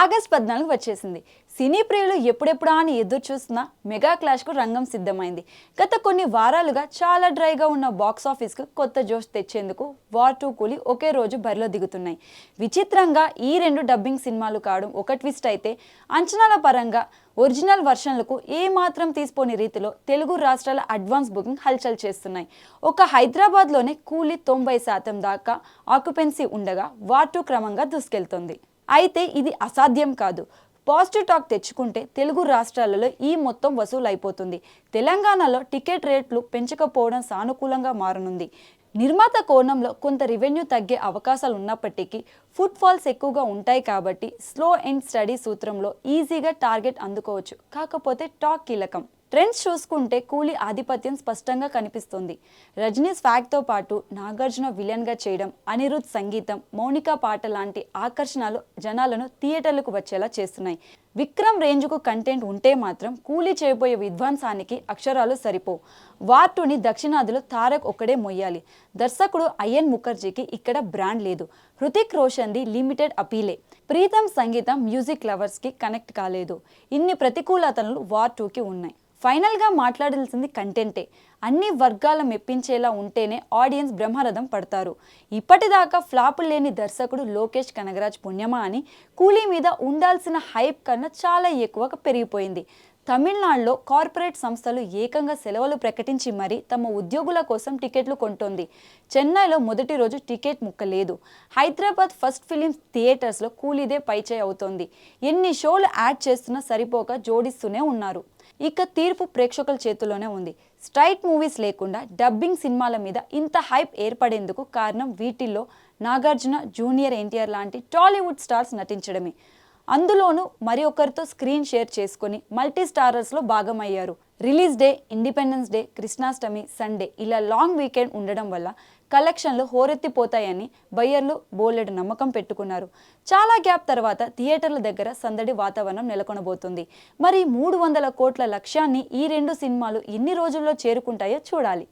August 14 వచ్చేసింది. సినీ ప్రియులు ఎప్పుడెప్పుడా అని ఎదురు చూస్తున్న మెగా క్లాష్కు రంగం సిద్ధమైంది. గత కొన్ని వారాలుగా చాలా డ్రైగా ఉన్న బాక్సాఫీస్కు కొత్త జోష్ తెచ్చేందుకు వార్ 2 కూలీ ఒకే రోజు బరిలో దిగుతున్నాయి. విచిత్రంగా ఈ రెండు డబ్బింగ్ సినిమాలు కావడం ఒక ట్విస్ట్ అయితే, అంచనాల పరంగా ఒరిజినల్ వర్షన్లకు ఏమాత్రం తీసిపోని రీతిలో తెలుగు రాష్ట్రాల అడ్వాన్స్ బుకింగ్ హల్చల్ చేస్తున్నాయి. ఒక హైదరాబాద్లోనే కూలీ 90% దాకా ఆక్యుపెన్సీ ఉండగా వార్ 2 క్రమంగా దూసుకెళ్తోంది. అయితే ఇది అసాధ్యం కాదు. పాజిటివ్ టాక్ తెచ్చుకుంటే తెలుగు రాష్ట్రాలలో ఈ మొత్తం వసూలు అయిపోతుంది. తెలంగాణలో టికెట్ రేట్లు పెంచకపోవడం సానుకూలంగా మారనుంది. నిర్మాత కోణంలో కొంత రెవెన్యూ తగ్గే అవకాశాలు ఉన్నప్పటికీ ఫుట్ ఫాల్స్ ఎక్కువగా ఉంటాయి కాబట్టి స్లో అండ్ స్టడీ సూత్రంలో ఈజీగా టార్గెట్ అందుకోవచ్చు. కాకపోతే టాక్ కీలకం. ట్రెండ్స్ చూసుకుంటే కూలీ ఆధిపత్యం స్పష్టంగా కనిపిస్తుంది. రజనీ స్వాగ్తో పాటు నాగార్జున విలన్గా చేయడం, అనిరుద్ సంగీతం, మౌనిక పాట లాంటి ఆకర్షణలు జనాలను థియేటర్లకు వచ్చేలా చేస్తున్నాయి. విక్రమ్ రేంజ్కు కంటెంట్ ఉంటే మాత్రం కూలీ చేయబోయే విధ్వంసానికి అక్షరాలు సరిపో. వార్ 2ని దక్షిణాదిలో తారక్ ఒక్కడే మొయ్యాలి. దర్శకుడు అయ్యన్ ముఖర్జీకి ఇక్కడ బ్రాండ్ లేదు. హృతిక్ రోషన్ది లిమిటెడ్ అపీలే. ప్రీతం సంగీతం మ్యూజిక్ లవర్స్కి కనెక్ట్ కాలేదు. ఇన్ని ప్రతికూలతలు వార్ 2కి ఉన్నాయి. ఫైనల్గా మాట్లాడాల్సింది కంటెంటే. అన్ని వర్గాల మెప్పించేలా ఉంటేనే ఆడియన్స్ బ్రహ్మరథం పడతారు. ఇప్పటిదాకా ఫ్లాపులు లేని దర్శకుడు లోకేష్ కనగరాజ్ పుణ్యమా అని కూలీ మీద ఉండాల్సిన హైప్ కన్నా చాలా ఎక్కువగా పెరిగిపోయింది. తమిళనాడులో కార్పొరేట్ సంస్థలు ఏకంగా సెలవులు ప్రకటించి మరీ తమ ఉద్యోగుల కోసం టికెట్లు కొంటోంది. చెన్నైలో మొదటి రోజు టికెట్ ముక్క లేదు. హైదరాబాద్ ఫస్ట్ ఫిలిం థియేటర్స్లో కూలీదే పైచేయి అవుతోంది. ఎన్ని షోలు యాడ్ చేస్తున్నా సరిపోక జోడిస్తూనే ఉన్నారు. ఇక తీర్పు ప్రేక్షకుల చేతుల్లోనే ఉంది. స్ట్రైట్ మూవీస్ లేకుండా డబ్బింగ్ సినిమాల మీద ఇంత హైప్ ఏర్పడేందుకు కారణం వీటిల్లో నాగార్జున, జూనియర్ ఎన్టీఆర్ లాంటి టాలీవుడ్ స్టార్స్ నటించడమే. అందులోనూ మరి ఒకరితో స్క్రీన్ షేర్ చేసుకుని మల్టీ స్టారర్స్లో భాగమయ్యారు. Release day, independence day, Krishnashtami, Sunday ఇలా లాంగ్ వీకెండ్ ఉండడం వల్ల కలెక్షన్లు హోరెత్తిపోతాయని బయ్యర్లు బోలెడు నమ్మకం పెట్టుకున్నారు. చాలా గ్యాప్ తర్వాత థియేటర్ల దగ్గర సందడి వాతావరణం నెలకొనబోతుంది. మరి 300 కోట్ల లక్ష్యాన్ని ఈ రెండు సినిమాలు ఎన్ని రోజుల్లో చేరుకుంటాయో చూడాలి.